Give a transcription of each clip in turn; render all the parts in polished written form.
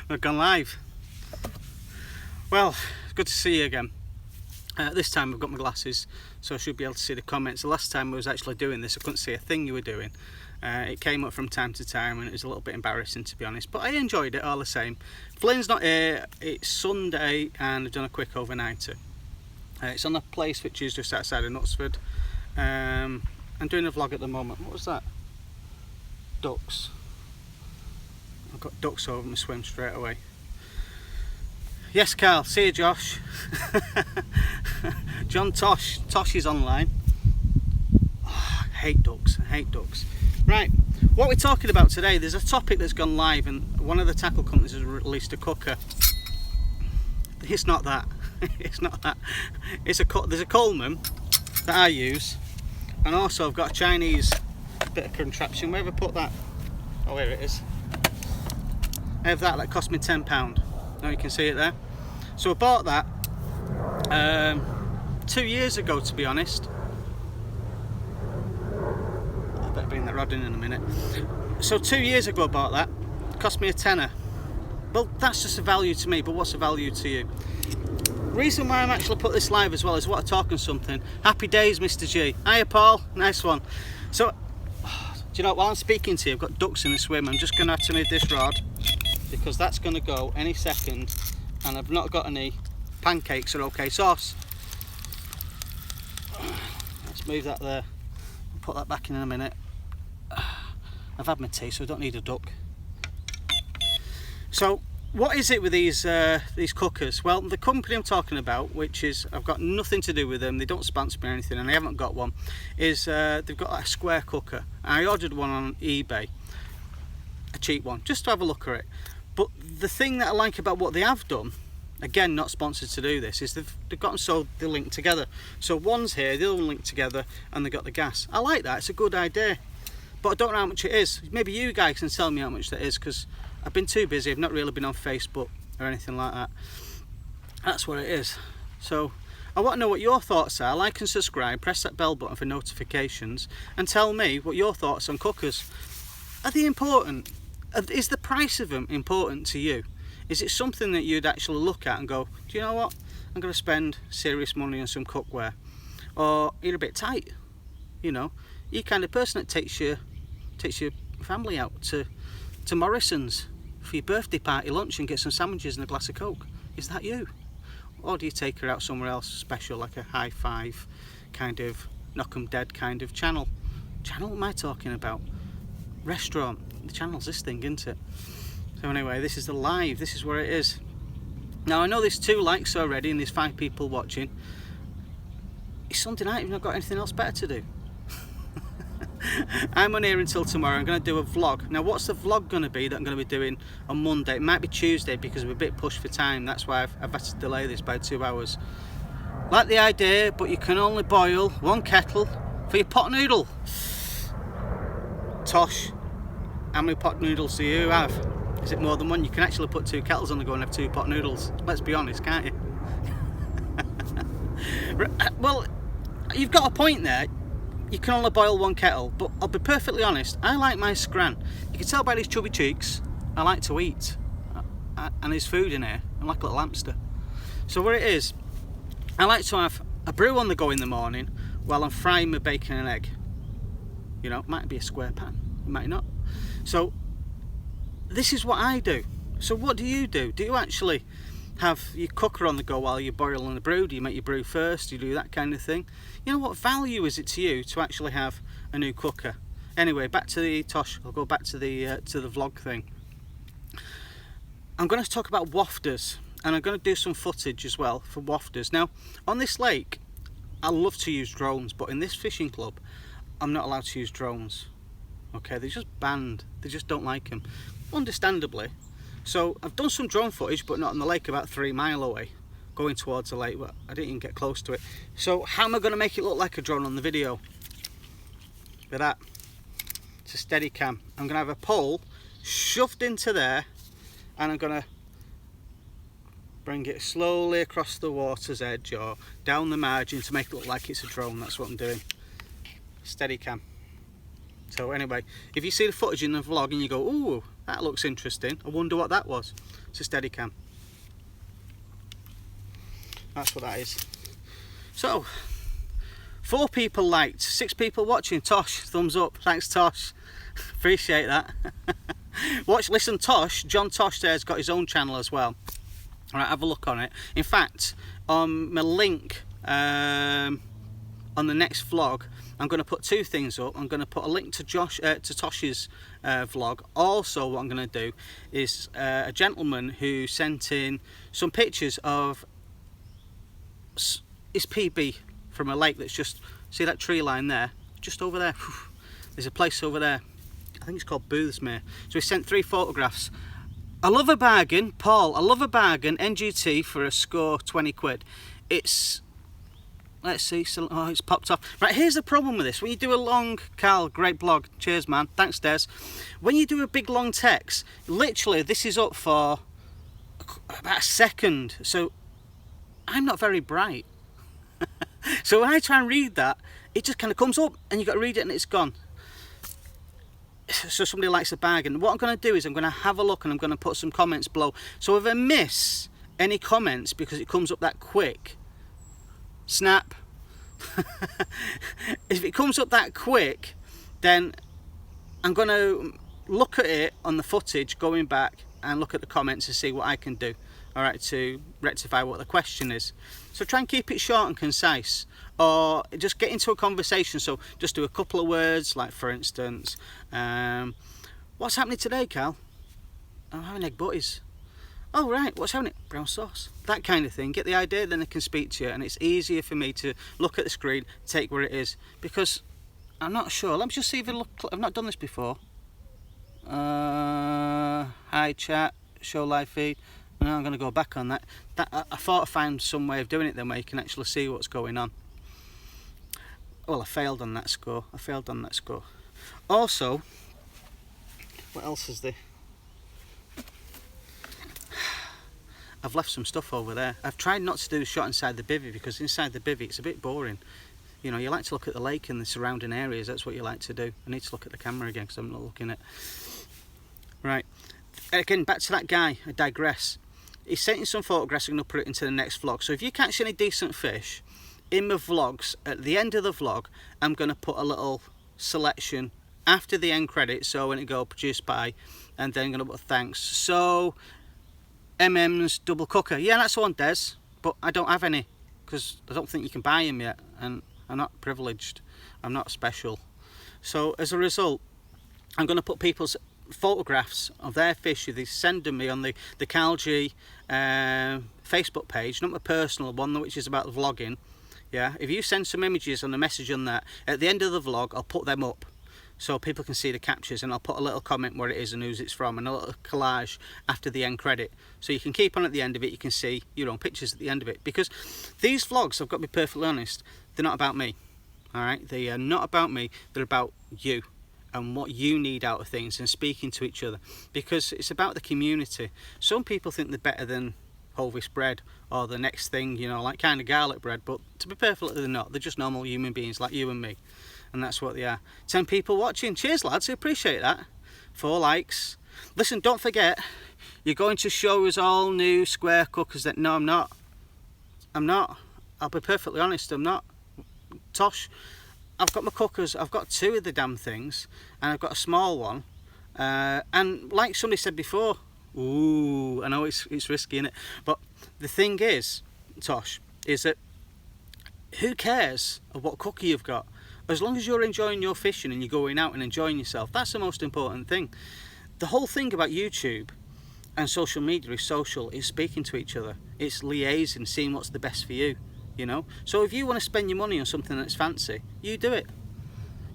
We've gone live. Well, it's good to see you again. This time I've got my glasses, so I should be able to see the comments. The last time I was actually doing this, I couldn't see a thing you were doing. It came up from time to time and it was a little bit embarrassing, to be honest, but I enjoyed it all the same. Flynn's not here, it's Sunday and I've done a quick overnighter. It's on a place which is just outside of Knutsford. I'm doing a vlog at the moment. What was that? Ducks. I've got ducks over my swim straight away. Yes, Carl, see you, Josh. John Tosh is online. Oh, I hate ducks, Right, what we're talking about today, there's a topic that's gone live and one of the tackle companies has released a cooker. It's not that. It's not that. There's a Coleman that I use, and also I've got a Chinese bit of contraption. Where have I put that? Oh, here it is. I have that cost me £10. Now you can see it there. So I bought that 2 years ago, to be honest. I better bring that rod in a minute. So 2 years ago I bought that. It cost me a tenner. Well, that's just a value to me, but what's a value to you? Reason why I'm actually put this live as well is what I'm talking something. Happy days, Mr. G. Hiya, Paul. Nice one. So, do you know, while I'm speaking to you, I've got ducks in the swim. I'm just going to have to move this rod because that's going to go any second, and I've not got any pancakes or OK sauce. Let's move that there. I'll put that back in a minute. I've had my tea, so I don't need a duck. So, what is it with these cookers? Well, the company I'm talking about, which is, I've got nothing to do with them, they don't sponsor me or anything, and I haven't got one, is they've got a square cooker. I ordered one on eBay, a cheap one, just to have a look at it. But the thing that I like about what they have done, again, not sponsored to do this, is they've got them so they're linked together. So one's here, the other one linked together, and they've got the gas. I like that, it's a good idea. But I don't know how much it is. Maybe you guys can tell me how much that is, because I've been too busy, I've not really been on Facebook or anything like that. That's what it is. So I want to know what your thoughts are. Like and subscribe, press that bell button for notifications, and tell me what your thoughts on cookers. Are they important? Is the price of them important to you? Is it something that you'd actually look at and go, do you know what, I'm going to spend serious money on some cookware? Or you're a bit tight, you know, you're the kind of person that takes your family out to Morrison's for your birthday party lunch and get some sandwiches and a glass of Coke. Is that you? Or do you take her out somewhere else special, like a high five kind of knock 'em dead kind of channel? Channel am I talking about? Restaurant. The channel's this thing, isn't it? So anyway, this is the live, this is where it is. Now I know there's 2 likes already and there's 5 people watching. It's Sunday night, you've not got anything else better to do. I'm on here until tomorrow. I'm going to do a vlog. Now what's the vlog going to be that I'm going to be doing on Monday? It might be Tuesday because we're a bit pushed for time. That's why I've had to delay this by 2 hours. Like the idea, but you can only boil 1 kettle for your pot noodle. Tosh, how many pot noodles do you have? Is it more than 1? You can actually put 2 kettles on the go and have 2 pot noodles. Let's be honest, can't you? Well, you've got a point there. You can only boil 1 kettle, but I'll be perfectly honest, I like my scran. You can tell by these chubby cheeks, I like to eat. And there's food in here. I'm like a little hamster. So what it is, I like to have a brew on the go in the morning while I'm frying my bacon and egg. You know, it might be a square pan, it might not. So this is what I do. So what do you do? Do you actually have your cooker on the go while you're boiling the brew? Do you make your brew first? Do you do that kind of thing? You know, what value is it to you to actually have a new cooker? Anyway, back to the Tosh. I'll go back to the vlog thing. I'm going to talk about wafters, and I'm going to do some footage as well for wafters. Now, on this lake, I love to use drones, but in this fishing club, I'm not allowed to use drones. Okay, they're just banned. They just don't like them, understandably. So I've done some drone footage, but not on the lake, about 3 miles away, going towards the lake, but I didn't even get close to it. So how am I going to make it look like a drone on the video? With that, it's a steady cam. I'm going to have a pole shoved into there, and I'm going to bring it slowly across the water's edge or down the margin to make it look like it's a drone. That's what I'm doing. Steady cam. So anyway, if you see the footage in the vlog and you go, ooh, that looks interesting, I wonder what that was, it's a Steadicam. That's what that is. So 4 people liked, 6 people watching. Tosh, thumbs up. Thanks, Tosh. Appreciate that. Listen, Tosh, John Tosh there's got his own channel as well. All right, have a look on it. In fact, on my link on the next vlog, I'm going to put 2 things up. I'm going to put a link to Tosh's vlog. Also, what I'm going to do is a gentleman who sent in some pictures of his PB from a lake that's just, see that tree line there? Just over there. There's a place over there. I think it's called Boothsmere. So he sent 3 photographs. I love a bargain, Paul. I love a bargain. NGT for a score, 20 quid. It's, let's see, so, oh, it's popped off. Right, here's the problem with this. When you do a long, Carl, great blog. Cheers, man. Thanks, Des. When you do a big, long text, literally, this is up for about a second. So I'm not very bright. So when I try and read that, it just kind of comes up and you've got to read it and it's gone. So somebody likes a bargain. What I'm going to do is I'm going to have a look and I'm going to put some comments below. So if I miss any comments because it comes up that quick, snap. If it comes up that quick, then I'm going to look at it on the footage going back and look at the comments to see what I can do, all right, to rectify what the question is. So try and keep it short and concise, or just get into a conversation. So just do a couple of words, like for instance, what's happening today, Cal? I'm having egg butties. Oh right, what's happening? Brown sauce. That kind of thing. Get the idea, then I can speak to you, and it's easier for me to look at the screen, take where it is, because I'm not sure. Let me just see if it look. I've not done this before. Hi chat, show live feed. No, I'm going to go back on that. I thought I found some way of doing it then where you can actually see what's going on. Well, I failed on that score. Also, what else is there? I've left some stuff over there. I've tried not to do the shot inside the bivvy because inside the bivvy it's a bit boring. You know, you like to look at the lake and the surrounding areas. That's what you like to do. I need to look at the camera again because I'm not looking at. Right. Again, back to that guy. I digress. He sent in some photographs. I'm going to put it into the next vlog. So if you catch any decent fish in my vlogs, at the end of the vlog, I'm going to put a little selection after the end credits. So when it go produced by, and then I'm going to put thanks. So MM's double cooker. Yeah, that's the one, Des. But I don't have any because I don't think you can buy them yet, and I'm not privileged. I'm not special. So as a result, I'm going to put people's photographs of their fish they send them me on the Carl G Facebook page, not my personal one, which is about vlogging. Yeah, if you send some images and a message on that, at the end of the vlog I'll put them up so people can see the captures, and I'll put a little comment where it is and whose it's from, and a little collage after the end credit, so you can keep on at the end of it. You can see your own pictures at the end of it, because these vlogs, I've got to be perfectly honest, they're not about me. All right, they are not about me. They're about you and what you need out of things and speaking to each other, because it's about the community. Some people think they're better than Hovis bread or the next thing, you know, like kind of garlic bread, but to be perfectly, they're not. They're just normal human beings like you and me, and that's what they are. 10 people watching. Cheers, lads. I appreciate that. 4 likes. Listen, don't forget, you're going to show us all new square cookers. That no, I'm not. I'll be perfectly honest, I'm not. Tosh, I've got my cookers. I've got 2 of the damn things, and I've got a small one. And like somebody said before, ooh, I know it's risky, innit? But the thing is, Tosh, is that who cares of what cooker you've got? As long as you're enjoying your fishing and you're going out and enjoying yourself, that's the most important thing. The whole thing about YouTube and social media is speaking to each other. It's liaising, seeing what's the best for you, you know? So if you want to spend your money on something that's fancy, you do it.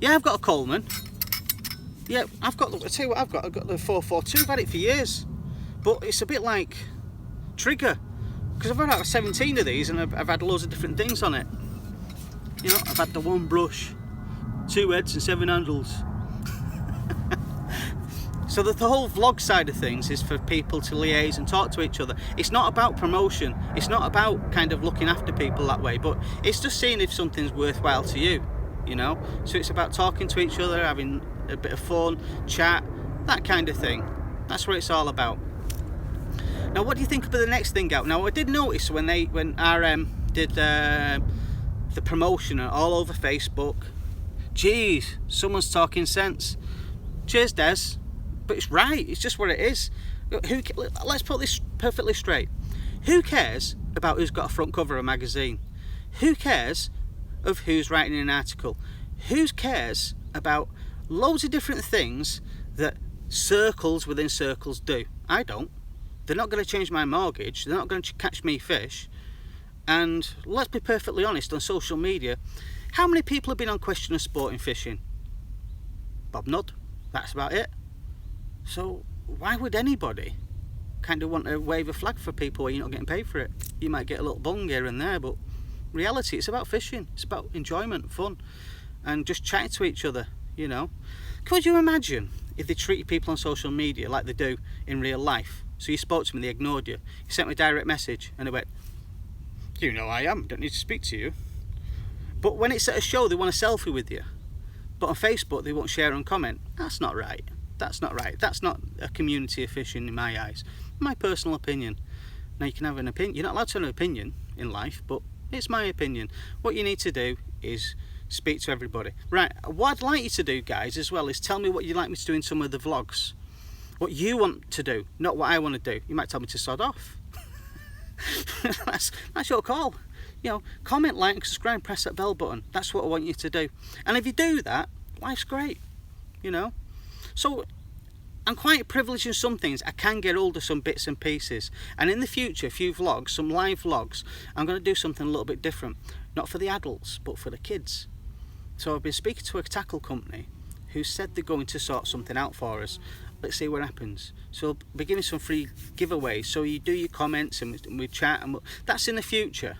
Yeah, I've got a Coleman. Yeah, I'll tell you what I've got the 442, I've had it for years. But it's a bit like Trigger, because I've had about 17 of these and I've had loads of different things on it. You know, I've had the 1 brush, 2 heads and 7 handles. So the whole vlog side of things is for people to liaise and talk to each other. It's not about promotion. It's not about kind of looking after people that way, but it's just seeing if something's worthwhile to you, you know? So it's about talking to each other, having a bit of fun, chat, that kind of thing. That's what it's all about. Now, what do you think about the next thing out? Now, I did notice when RM did the promotion all over Facebook, geez, someone's talking sense. Cheers, Des. But it's right. It's just what it is. Let's put this perfectly straight. Who cares about who's got a front cover of a magazine? Who cares of who's writing an article? Who cares about loads of different things that circles within circles do? I don't. They're not going to change my mortgage. They're not going to catch me fish. And let's be perfectly honest, on social media, how many people have been on Question of Sport in fishing? Bob Nudd. That's about it. So why would anybody kind of want to wave a flag for people where you're not getting paid for it? You might get a little bung here and there, but reality, it's about fishing. It's about enjoyment, fun, and just chatting to each other, you know. Could you imagine if they treated people on social media like they do in real life? So you spoke to me, they ignored you. You sent me a direct message and they went, you know I am, don't need to speak to you. But when it's at a show, they want a selfie with you. But on Facebook, they won't share and comment. That's not right. That's not right. That's not a community of fishing in my eyes. My personal opinion. Now, you can have an opinion. You're not allowed to have an opinion in life, but it's my opinion. What you need to do is speak to everybody. Right, what I'd like you to do, guys, as well, is tell me what you'd like me to do in some of the vlogs. What you want to do, not what I want to do. You might tell me to sod off. That's your call. You know, comment, like, and subscribe, press that bell button. That's what I want you to do. And if you do that, life's great, you know. So I'm quite privileged in some things. I can get hold of some bits and pieces. And in the future, a few vlogs, some live vlogs, I'm going to do something a little bit different. Not for the adults, but for the kids. So I've been speaking to a tackle company who said they're going to sort something out for us. Let's see what happens. So I'll be giving some free giveaways. So you do your comments and we chat. And that's in the future.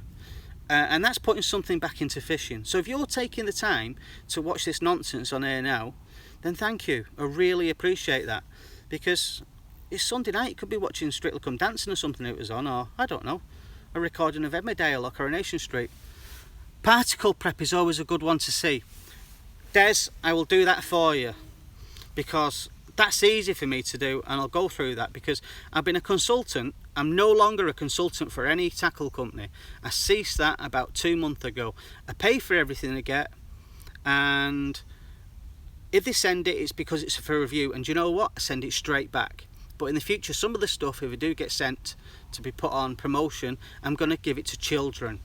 And that's putting something back into fishing. So if you're taking the time to watch this nonsense on air now, then thank you. I really appreciate that. Because it's Sunday night, you could be watching Strictly Come Dancing or something it was on, or I don't know, a recording of Emmerdale or Coronation Street. Particle prep is always a good one to see. Des, I will do that for you. Because that's easy for me to do, and I'll go through that because I've been a consultant. I'm no longer a consultant for any tackle company. I ceased that about 2 months ago. I pay for everything I get, and if they send it, it's because it's for review. And do you know what? I send it straight back. But in the future, some of the stuff, if it do get sent to be put on promotion, I'm going to give it to children.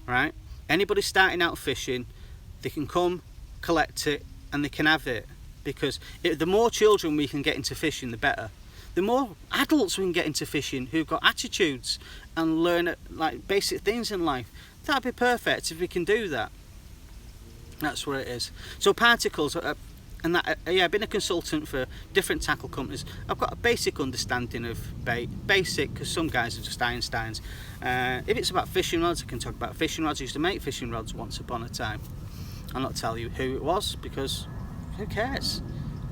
Right? Anybody starting out fishing, they can come, collect it, and they can have it. Because the more children we can get into fishing, the better. The more adults we can get into fishing who've got attitudes and learn like basic things in life. That'd be perfect if we can do that. That's what it is. So particles, and that, yeah, I've been a consultant for different tackle companies. I've got a basic understanding of bait. Basic, because some guys are just Einsteins. If it's about fishing rods, I can talk about fishing rods. I used to make fishing rods once upon a time. I'll not tell you who it was because who cares?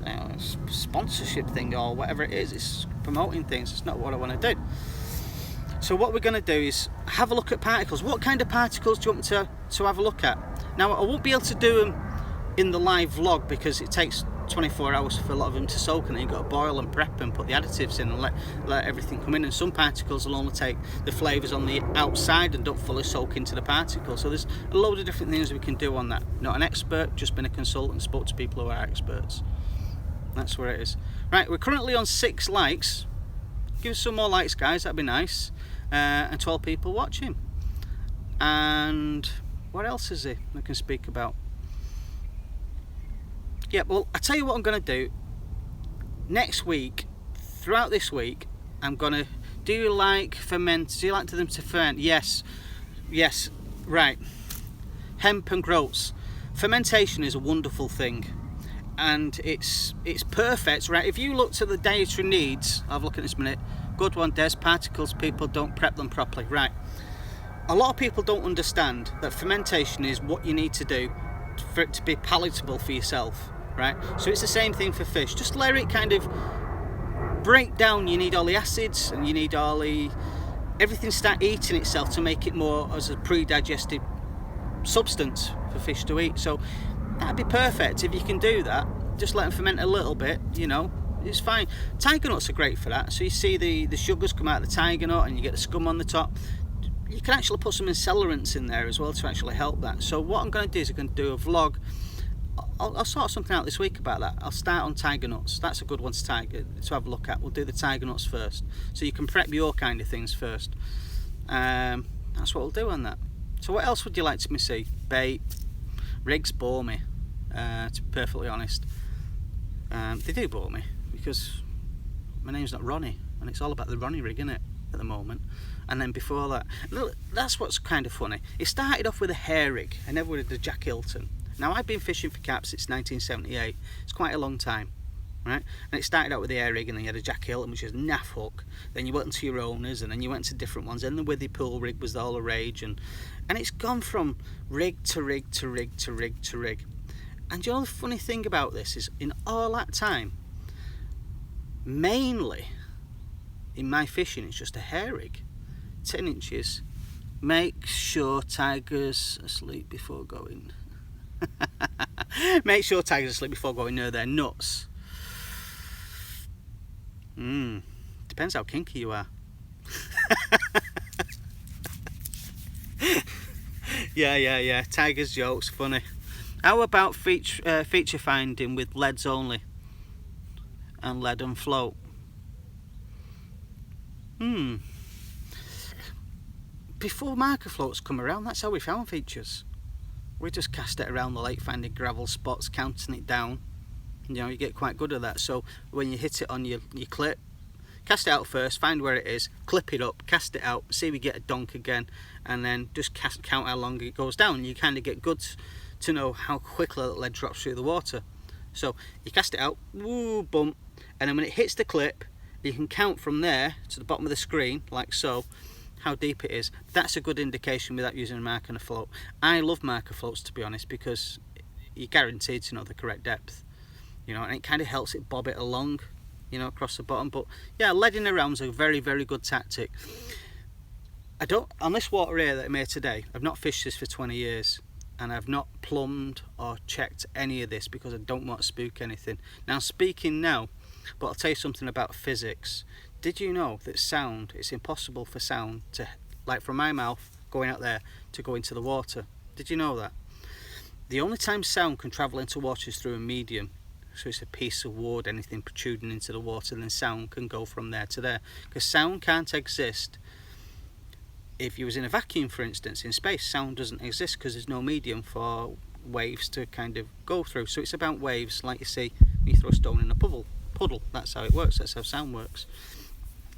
You know, sponsorship thing or whatever it is, it's promoting things. It's not what I want to do. So what we're going to do is have a look at particles. What kind of particles do you want me to have a look at? Now, I won't be able to do them in the live vlog because it takes 24 hours for a lot of them to soak, and then you've got to boil and prep and put the additives in and let everything come in. And some particles will only take the flavours on the outside and don't fully soak into the particle. So there's a load of different things we can do on that. Not an expert, just been a consultant, spoke to people who are experts. That's where it is. Right, we're currently on 6 likes. Give us some more likes, guys, that'd be nice. And 12 people watching. And what else is there I can speak about? Yeah, well, I tell you what I'm going to do. Next week, throughout this week, I'm going to... Do you like ferment? Do you like them to ferment? Yes. Yes, right. Hemp and groats. Fermentation is a wonderful thing. And it's perfect, right? If you look at the dietary needs, I'll have a look at this in a minute. Good one, Des. Particles, people don't prep them properly. Right. A lot of people don't understand that fermentation is what you need to do for it to be palatable for yourself, right? So it's the same thing for fish. Just let it kind of break down. You need all the acids and you need all the... Everything start eating itself to make it more as a pre-digested substance for fish to eat. So that'd be perfect if you can do that. just let them ferment a little bit, you know, it's fine. Tiger nuts are great for that. So you see the sugars come out of the tiger nut and you get the scum on the top. You can actually put some accelerants in there as well to actually help that. So what I'm going to do is I'm going to do a vlog. I'll sort something out this week about that. I'll start on tiger nuts. That's a good one to have a look at. We'll do the tiger nuts first, so you can prep your kind of things first. That's what we'll do on that. So what else would you like to me see? Bait, rigs bore me, to be perfectly honest. They do bore me because my name's not Ronnie, and it's all about the Ronnie rig, isn't it, at the moment? And then before that, that's what's kind of funny. It started off with a hair rig, and never with a Jack Hilton. Now I've been fishing for carp since 1978. It's quite a long time, right? And it started out with the air rig, and then you had a Jack Hilton, which is a naff hook. Then you went into your owners, and then you went to different ones. Then the Withy Pool rig was all the rage, and it's gone from rig to rig to rig to rig to rig. And you know the funny thing about this is, in all that time, mainly in my fishing, it's just a hair rig, 10 inches. Make sure tiger's asleep before going. Make sure tigers asleep before going near their nuts. Depends how kinky you are. Yeah. Tigers jokes, funny. How about feature finding with leads only and lead and float? Before marker floats come around, that's how we found features. We just cast it around the lake, finding gravel spots, counting it down. You know, you get quite good at that. So when you hit it on your clip, cast it out first, find where it is, clip it up, cast it out, see if we get a donk again, and then just count how long it goes down. You kind of get good to know how quickly the lead drops through the water. So you cast it out, woo, bump, and then when it hits the clip, you can count from there to the bottom of the screen, like so, how deep it is. That's a good indication without using a marker and a float. I love marker floats, to be honest, because you're guaranteed to know the correct depth, you know, and it kind of helps it bob it along, you know, across the bottom. But yeah, leading around is a very, very good tactic. On this water here that I'm here today, I've not fished this for 20 years, and I've not plumbed or checked any of this because I don't want to spook anything. Now, speaking now, but I'll tell you something about physics. Did you know that sound, it's impossible for sound to, like from my mouth going out there, to go into the water? Did you know that? The only time sound can travel into water is through a medium. So it's a piece of wood, anything protruding into the water, then sound can go from there to there. Because sound can't exist if you was in a vacuum, for instance. In space, sound doesn't exist because there's no medium for waves to kind of go through. So it's about waves, like you see when you throw a stone in a puddle. That's how it works, that's how sound works.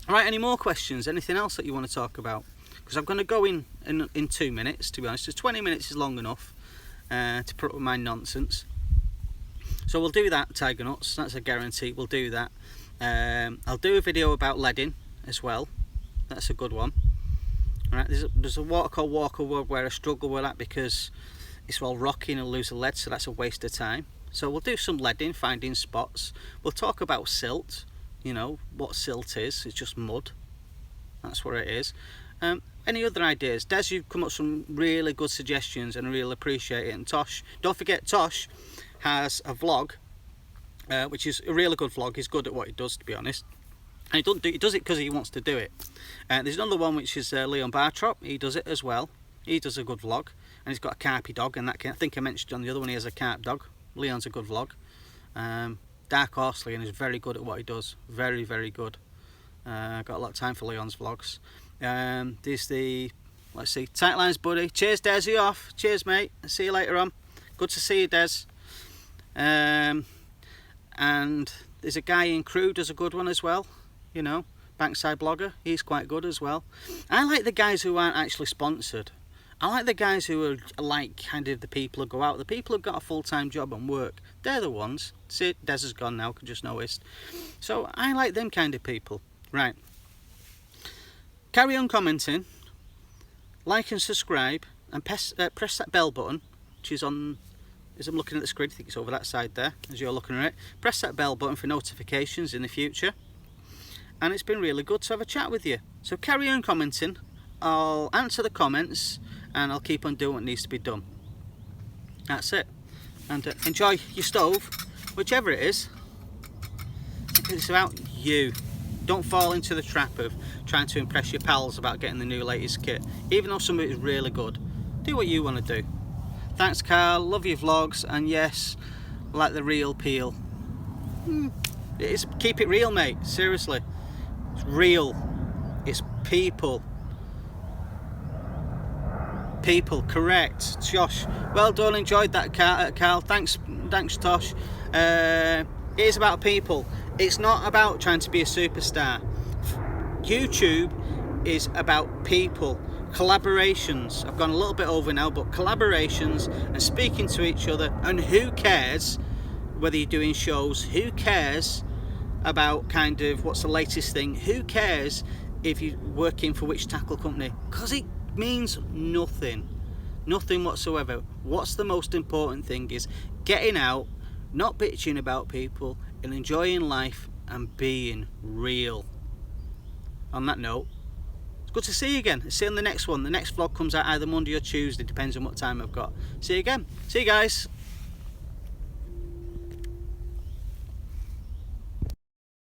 Alright, any more questions? Anything else that you want to talk about? Because I'm going to go in 2 minutes, to be honest. 20 minutes is long enough to put up with my nonsense. So we'll do that, tiger nuts, that's a guarantee, we'll do that. I'll do a video about leading as well, that's a good one. Alright, there's a water called Walker World where I struggle with that because it's all rocky and I'll lose the lead, so that's a waste of time. So we'll do some leading, finding spots. We'll talk about silt, you know, what silt is. It's just mud. That's what it is. Any other ideas? Des, you've come up with some really good suggestions and I really appreciate it. And Tosh, don't forget Tosh has a vlog, which is a really good vlog. He's good at what he does, to be honest. And he does it because he wants to do it. There's another one which is Leon Bartrop. He does it as well. He does a good vlog. And he's got a carpy dog, and I think I mentioned on the other one he has a carp dog. Leon's a good vlog. Dark Horse Leon is very good at what he does. Very, very good. Got a lot of time for Leon's vlogs. There's the, let's see, Tight Lines Buddy. Cheers, Des, you off? Cheers, mate. I'll see you later on. Good to see you, Des. And there's a guy in Crewe does a good one as well. You know, Bankside Blogger. He's quite good as well. I like the guys who aren't actually sponsored. I like the guys who are like kind of the people who go out. The people who've got a full-time job and work. They're the ones. See, Des has gone now, I just noticed. So I like them kind of people. Right. Carry on commenting. Like and subscribe. And press that bell button, which is on, as I'm looking at the screen, I think it's over that side there, as you're looking at it. Press that bell button for notifications in the future. And it's been really good to have a chat with you. So carry on commenting. I'll answer the comments and I'll keep on doing what needs to be done. That's it. And enjoy your stove whichever it is, it's about you. Don't fall into the trap of trying to impress your pals about getting the new latest kit, even though some of it is really good. Do what you want to do. Thanks, Carl, love your vlogs, and yes, like the real peel. Keep it real, mate, seriously. It's real, it's people. People, correct. Josh, well done, enjoyed that, Carl. Thanks, Tosh. It is about people. It's not about trying to be a superstar. YouTube is about people. Collaborations. I've gone a little bit over now, but collaborations and speaking to each other. And who cares whether you're doing shows? Who cares about kind of what's the latest thing? Who cares if you're working for which tackle company? Because it means nothing. Nothing whatsoever. What's the most important thing is getting out, not bitching about people, and enjoying life and being real. On that note, it's good to see you again. See you on the next one. The next vlog comes out either Monday or Tuesday, depends on what time I've got. See you again. See you guys.